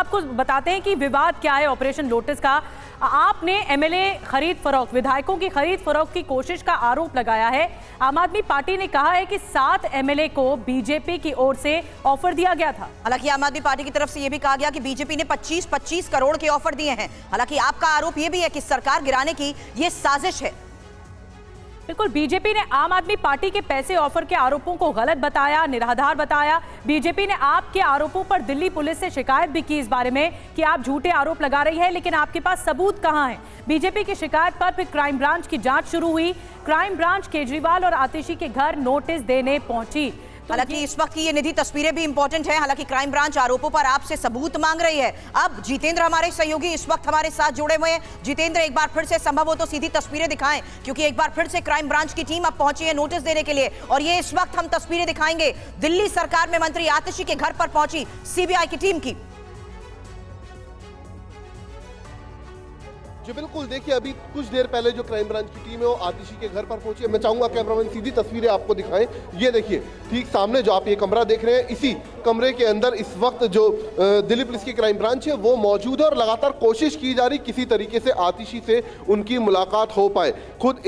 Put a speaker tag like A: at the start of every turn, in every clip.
A: आपको बताते हैं कि विवाद क्या है ऑपरेशन लोटस का। आपने एमएलए खरीद फरोख्त, विधायकों की खरीद फरोख्त की कोशिश का आरोप लगाया है। आम आदमी पार्टी ने कहा है कि 7 एमएलए को बीजेपी की ओर से ऑफर दिया गया था।
B: हालांकि आम आदमी पार्टी की तरफ से यह भी कहा गया कि बीजेपी ने 25-25 करोड़ के ऑफर दिए हैं। हालांकि आपका आरोप यह भी है कि सरकार गिराने की यह साजिश है।
A: बिल्कुल, बीजेपी ने आम आदमी पार्टी के पैसे ऑफर के आरोपों को गलत बताया, निराधार बताया। बीजेपी ने आपके आरोपों पर दिल्ली पुलिस से शिकायत भी की इस बारे में कि आप झूठे आरोप लगा रही है, लेकिन आपके पास सबूत कहां है। बीजेपी की शिकायत पर फिर क्राइम ब्रांच की जांच शुरू हुई। क्राइम ब्रांच केजरीवाल और आतिशी के घर नोटिस देने पहुंची।
B: हालांकि इस वक्त की ये निधि तस्वीरें भी इंपॉर्टेंट है। हालांकि क्राइम ब्रांच आरोपों पर आपसे सबूत मांग रही है। अब जितेंद्र हमारे सहयोगी इस वक्त हमारे साथ जुड़े हुए हैं। जितेंद्र, एक बार फिर से संभव हो तो सीधी तस्वीरें दिखाएं, क्योंकि एक बार फिर से क्राइम ब्रांच की टीम अब पहुंची है नोटिस देने के लिए। और ये इस वक्त हम तस्वीरें दिखाएंगे दिल्ली सरकार में मंत्री आतिशी के घर पर पहुंची सीबीआई की टीम की।
C: जी बिल्कुल, देखिए अभी कुछ देर पहले जो क्राइम ब्रांच की टीम है वो आतिशी के घर पर पहुंची है। मैं चाहूंगा कैमरामैन सीधी तस्वीरें आपको दिखाएं। ये देखिए ठीक सामने जो आप ये कमरा देख रहे हैं, इसी कमरे के अंदर इस वक्त जो दिल्ली पुलिस की क्राइम ब्रांच है वो मौजूद है और लगातार कोशिश की जा रही किसी तरीके से आतिशी से उनकी मुलाकात हो पाए। खुद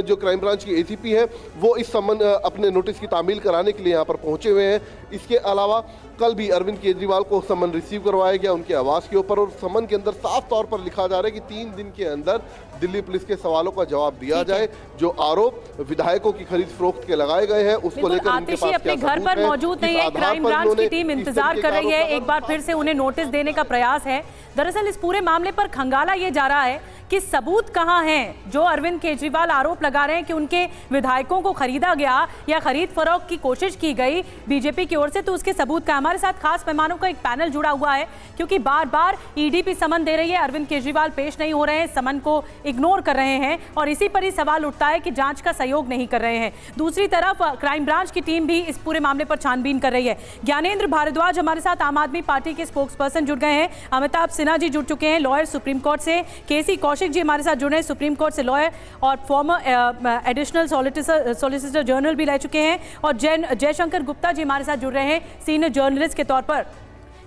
C: जो क्राइम ब्रांच की एसीपी है वो इस संबंध अपने नोटिस की तामील कराने के लिए यहाँ पर पहुंचे हुए हैं। इसके अलावा कल भी अरविंद केजरीवाल को समन रिसीव करवाया गया उनके आवास के ऊपर, और समन के अंदर साफ तौर पर लिखा जा रहा है कि 3 दिन के अंदर दिल्ली पुलिस के सवालों का जवाब दिया जाए। जो आरोप विधायकों की खरीद फरोख्त के लगाए गए हैं उसको लेकर उनके पास
A: अपने घर पर मौजूद नहीं है। क्राइम ब्रांच की टीम इंतजार कर रही है, एक बार फिर से उन्हें नोटिस देने का प्रयास है। दरअसल इस पूरे मामले पर खंगाला ये जा रहा है कि सबूत कहां हैं। जो अरविंद केजरीवाल आरोप लगा रहे हैं कि उनके विधायकों को खरीदा गया या खरीद फरोख्त की कोशिश की गई बीजेपी की ओर से, तो उसके सबूत का हमारे साथ खास मेहमानों का एक पैनल जुड़ा हुआ है, क्योंकि बार बार ईडी भी समन दे रही है, अरविंद केजरीवाल पेश नहीं हो रहे हैं, समन को इग्नोर कर रहे हैं और इसी पर ही सवाल उठता है कि जांच का सहयोग नहीं कर रहे हैं। दूसरी तरफ क्राइम ब्रांच की टीम भी इस पूरे मामले पर छानबीन कर रही है। ज्ञानेंद्र भारद्वाज हमारे साथ आम आदमी पार्टी के स्पोक्स पर्सन जुड़ गए हैं, अमिताभ सिन्हा जी जुड़ चुके हैं लॉयर सुप्रीम कोर्ट से, केसी कौशिक जी हमारे साथ जुड़े हैं सुप्रीम कोर्ट से लॉयर और फॉर्मर एडिशनल सॉलिसिटर जनरल भी रह चुके हैं, और जयशंकर गुप्ता जी हमारे साथ जुड़ रहे हैं सीनियर जर्नलिस्ट के तौर पर।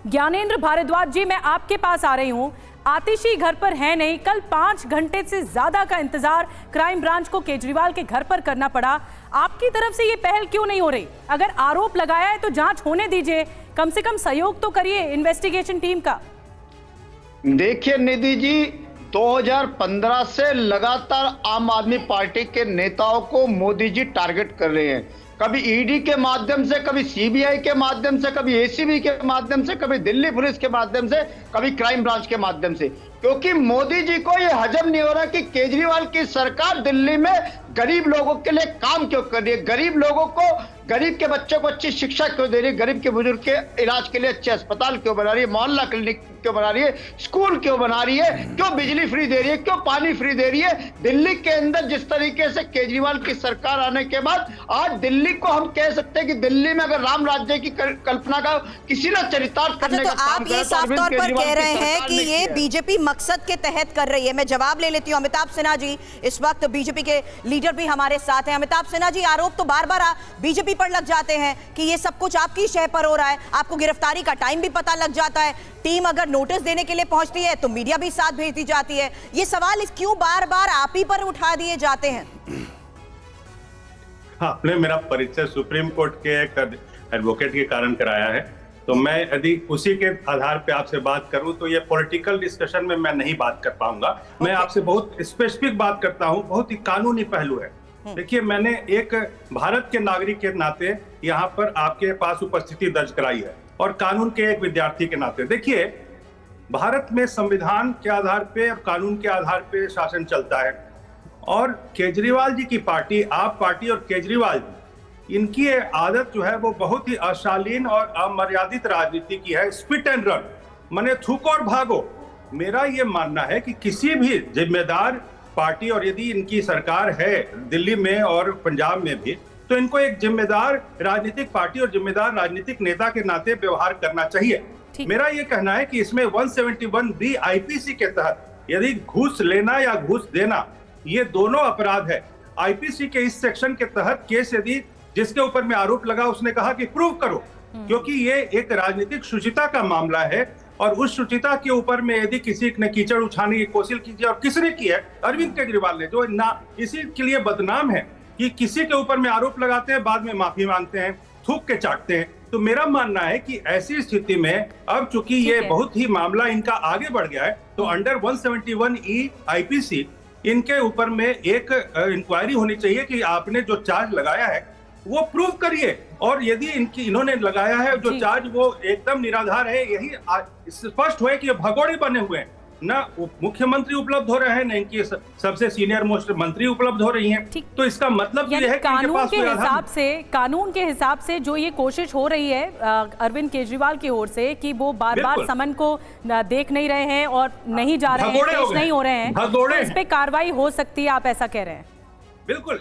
A: ज्ञानेंद्र भारद्वाज जी, मैं आपके पास आ रही हूं। आतिशी घर पर है नहीं, कल 5 घंटे से ज्यादा का इंतजार क्राइम ब्रांच को केजरीवाल के घर पर करना पड़ा। आपकी तरफ से ये पहल क्यों नहीं हो रही? अगर आरोप लगाया है तो जांच होने दीजिए, कम से कम सहयोग तो करिए इन्वेस्टिगेशन टीम का।
D: देखिए निधि जी, 2015 से लगातार आम आदमी पार्टी के नेताओं को मोदी जी टारगेट कर रहे हैं। कभी ईडी के माध्यम से, कभी सीबीआई के माध्यम से, कभी एसीबी के माध्यम से, कभी दिल्ली पुलिस के माध्यम से, कभी क्राइम ब्रांच के माध्यम से, क्योंकि मोदी जी को यह हजम नहीं हो रहा कि केजरीवाल की सरकार दिल्ली में गरीब लोगों के लिए काम क्यों कर रही है, गरीब लोगों को, गरीब के बच्चों को अच्छी शिक्षा क्यों दे रही है, गरीब के बुजुर्ग के इलाज के लिए अच्छे अस्पताल क्यों बना रही है, मोहल्ला क्लिनिक क्यों बना रही है, स्कूल क्यों बना रही है, क्यों बिजली फ्री दे रही है, क्यों पानी फ्री दे रही है। दिल्ली के अंदर जिस तरीके से केजरीवाल की सरकार आने के बाद आज दिल्ली को हम कह सकते हैं कि दिल्ली में अगर राम राज्य की कल्पना का किसी ने चरितार्थ करने का काम किया,
B: आप ये साफ तौर पर कह रहे हैं कि ये बीजेपी मकसद के तहत कर रही है। मैं जवाब ले लेती हूं अमिताभ सिन्हा जी, इस वक्त बीजेपी के लीडर भी हमारे साथ हैं। अमिताभ सिन्हा जी, आरोप तो बार बार बीजेपी पर लग जाते हैं कि ये सब कुछ आपकी शह पर हो रहा है, आपको गिरफ्तारी का टाइम भी पता लग जाता है, टीम अगर नोटिस देने के लिए पहुंचती है तो मीडिया भी साथ भेज दी जाती है। ये सवाल क्यों बार बार आप ही पर उठा दिए जाते हैं?
E: आपने मेरा परिचय सुप्रीम कोर्ट के एक एडवोकेट के कारण कराया है, तो मैं यदि उसी के आधार पे आपसे बात करूं तो ये पॉलिटिकल डिस्कशन में मैं नहीं बात कर पाऊंगा। मैं आपसे बहुत स्पेसिफिक बात करता हूं, बहुत ही कानूनी पहलू है। देखिए, मैंने एक भारत के नागरिक के नाते यहाँ पर आपके पास उपस्थिति दर्ज कराई है और कानून के एक विद्यार्थी के नाते। देखिए, भारत में संविधान के आधार पे और कानून के आधार पे शासन चलता है, और केजरीवाल जी की पार्टी, आप पार्टी और केजरीवाल जी, इनकी आदत जो है वो बहुत ही अशालीन और अमर्यादित राजनीति की है। स्पिट एंड रन, माने थूको और भागो। मेरा ये मानना है कि किसी भी जिम्मेदार पार्टी, और यदि इनकी सरकार है दिल्ली में और पंजाब में भी, तो इनको एक जिम्मेदार राजनीतिक पार्टी और जिम्मेदार राजनीतिक नेता के नाते व्यवहार करना चाहिए। मेरा ये कहना है कि इसमें 171B आईपीसी के तहत यदि घूस लेना या घूस देना, ये दोनों अपराध है। आईपीसी के इस सेक्शन के तहत केस यदि जिसके ऊपर में आरोप लगा उसने कहा कि प्रूव करो, क्योंकि ये एक राजनीतिक शुचिता का मामला है और उस शुचिता के ऊपर में यदि किसी ने कीचड़ उछालने की कोशिश की और किसने की है, अरविंद केजरीवाल ने, जो ना इसी के लिए बदनाम है कि किसी के ऊपर में आरोप लगाते हैं, बाद में माफी मांगते हैं, थूक के चाटते हैं। तो मेरा मानना है कि ऐसी स्थिति में अब चूंकि ये बहुत ही मामला इनका आगे बढ़ गया है, तो अंडर 171E IPC इनके ऊपर में एक इंक्वायरी होनी चाहिए कि आपने जो चार्ज लगाया है वो प्रूव करिए। और यदि इन्होंने लगाया है जो चार्ज वो एकदम निराधार है, यही स्पष्ट हुए कि ये भगोड़े बने हुए हैं, ना मुख्यमंत्री उपलब्ध हो रहे हैं, ना इनकी सबसे सीनियर मोस्ट मंत्री उपलब्ध हो रही हैं। तो इसका मतलब ये है कि
A: कानून के हिसाब से जो ये कोशिश हो रही है अरविंद केजरीवाल की ओर से कि वो बार बार समन को देख नहीं रहे हैं और नहीं जा रहे हैं, पेश नहीं हो रहे हैं, तो इस पे कार्रवाई हो सकती है, आप ऐसा कह रहे हैं?
E: बिल्कुल।